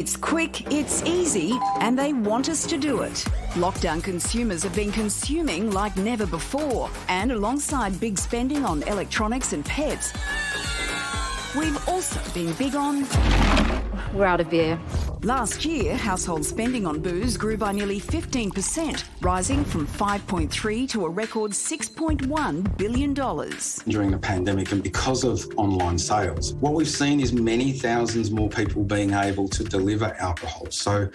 It's quick, it's easy, and they want us to do it. Lockdown consumers have been consuming like never before, and alongside big spending on electronics and pets, we've also been big on... We're out of beer. Last year, household spending on booze grew by nearly 15%, rising from $5.3 to a record $6.1 billion. During the pandemic, and because of online sales, what we've seen is many thousands more people being able to deliver alcohol. So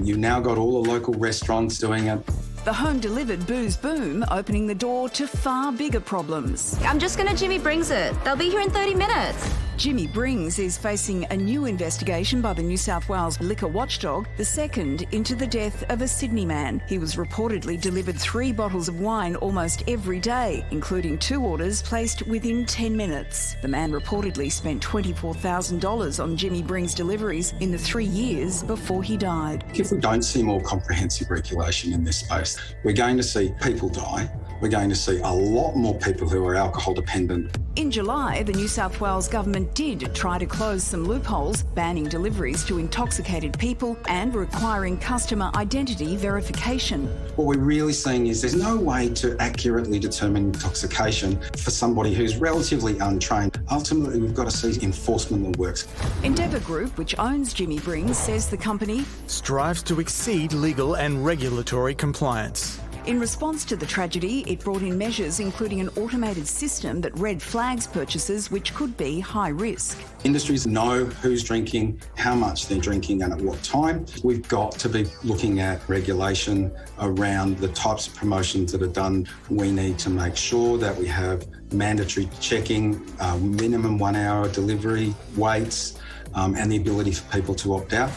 you've now got all the local restaurants doing it. The home-delivered booze boom opening the door to far bigger problems. I'm just going to Jimmy Brings It. They'll be here in 30 minutes. Jimmy Brings is facing a new investigation by the New South Wales liquor watchdog, the second into the death of a Sydney man. He was reportedly delivered 3 bottles of wine almost every day, including 2 orders placed within 10 minutes. The man reportedly spent $24,000 on Jimmy Brings deliveries in the 3 years before he died. If we don't see more comprehensive regulation in this space, we're going to see people die. We're going to see a lot more people who are alcohol dependent. In July, the New South Wales government did try to close some loopholes, banning deliveries to intoxicated people and requiring customer identity verification. What we're really seeing is there's no way to accurately determine intoxication for somebody who's relatively untrained. Ultimately, we've got to see enforcement that works. Endeavour Group, which owns Jimmy Brings, says the company strives to exceed legal and regulatory compliance. In response to the tragedy, it brought in measures including an automated system that red flags purchases which could be high risk. Industries know who's drinking, how much they're drinking and at what time. We've got to be looking at regulation around the types of promotions that are done. We need to make sure that we have mandatory checking, minimum 1 hour delivery waits, and the ability for people to opt out.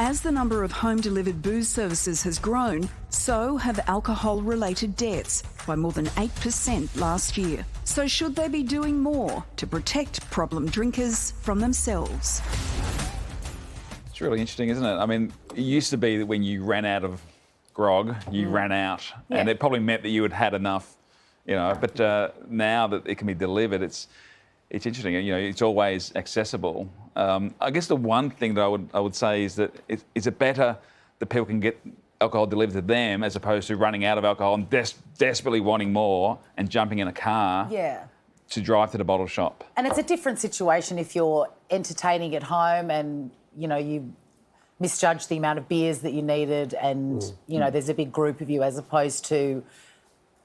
As the number of home-delivered booze services has grown, so have alcohol-related deaths by more than 8% last year. So should they be doing more to protect problem drinkers from themselves? It's really interesting, isn't it? I mean, it used to be that when you ran out of grog, you ran out, and it probably meant that you had had enough, you know. But now that it can be delivered, it's interesting. You know, it's always accessible. I guess the one thing that I would say is that is it better that people can get alcohol delivered to them as opposed to running out of alcohol and desperately wanting more and jumping in a car to drive to the bottle shop. And it's a different situation if you're entertaining at home and, you know, you misjudge the amount of beers that you needed and, you know, there's a big group of you as opposed to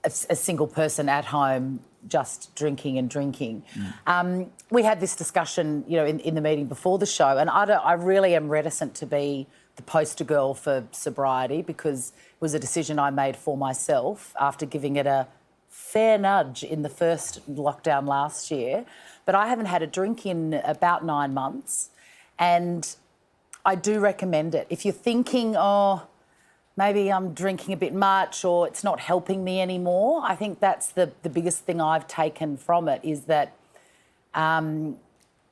a single person at home just drinking and drinking. We had this discussion, you know, in the meeting before the show, and I really am reticent to be the poster girl for sobriety because it was a decision I made for myself after giving it a fair nudge in the first lockdown last year. But I haven't had a drink in about 9 months, and I do recommend it. If you're thinking, oh, maybe I'm drinking a bit much or it's not helping me anymore, I think that's the biggest thing I've taken from it is that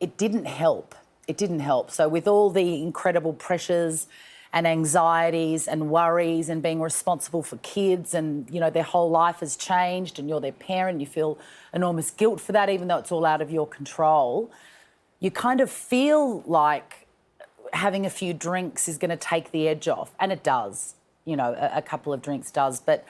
it didn't help. It didn't help. So with all the incredible pressures and anxieties and worries and being responsible for kids and, you know, their whole life has changed and you're their parent, you feel enormous guilt for that even though it's all out of your control, you kind of feel like having a few drinks is going to take the edge off, and it does. You know, a couple of drinks does, but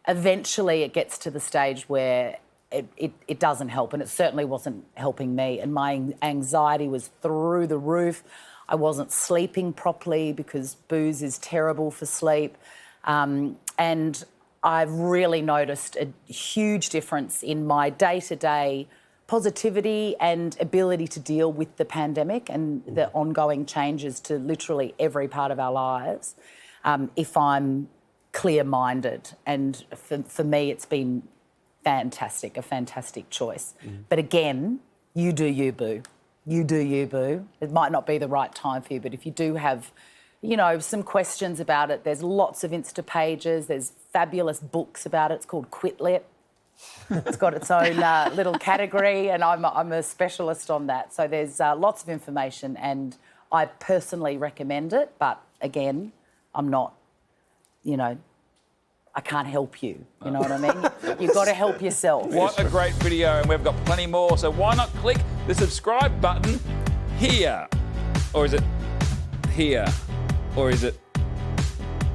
eventually it gets to the stage where it doesn't help, and it certainly wasn't helping me, and my anxiety was through the roof. I wasn't sleeping properly because booze is terrible for sleep, and I've really noticed a huge difference in my day-to-day positivity and ability to deal with the pandemic and the ongoing changes to literally every part of our lives. If I'm clear-minded. And for me, it's been fantastic, a fantastic choice. But again, you do you, boo. You do you, boo. It might not be the right time for you, but if you do have, you know, some questions about it, there's lots of Insta pages, there's fabulous books about it. It's called Quit Lit. It's got its own little category, and I'm a specialist on that. So there's lots of information, and I personally recommend it. But again, I'm not, you know, I can't help you. You know what I mean? You've got to help yourself. What a great video, and we've got plenty more. So why not click the subscribe button here? Or is it here? Or is it...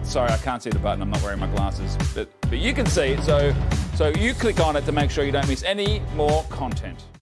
Sorry, I can't see the button. I'm not wearing my glasses. But you can see it. So you click on it to make sure you don't miss any more content.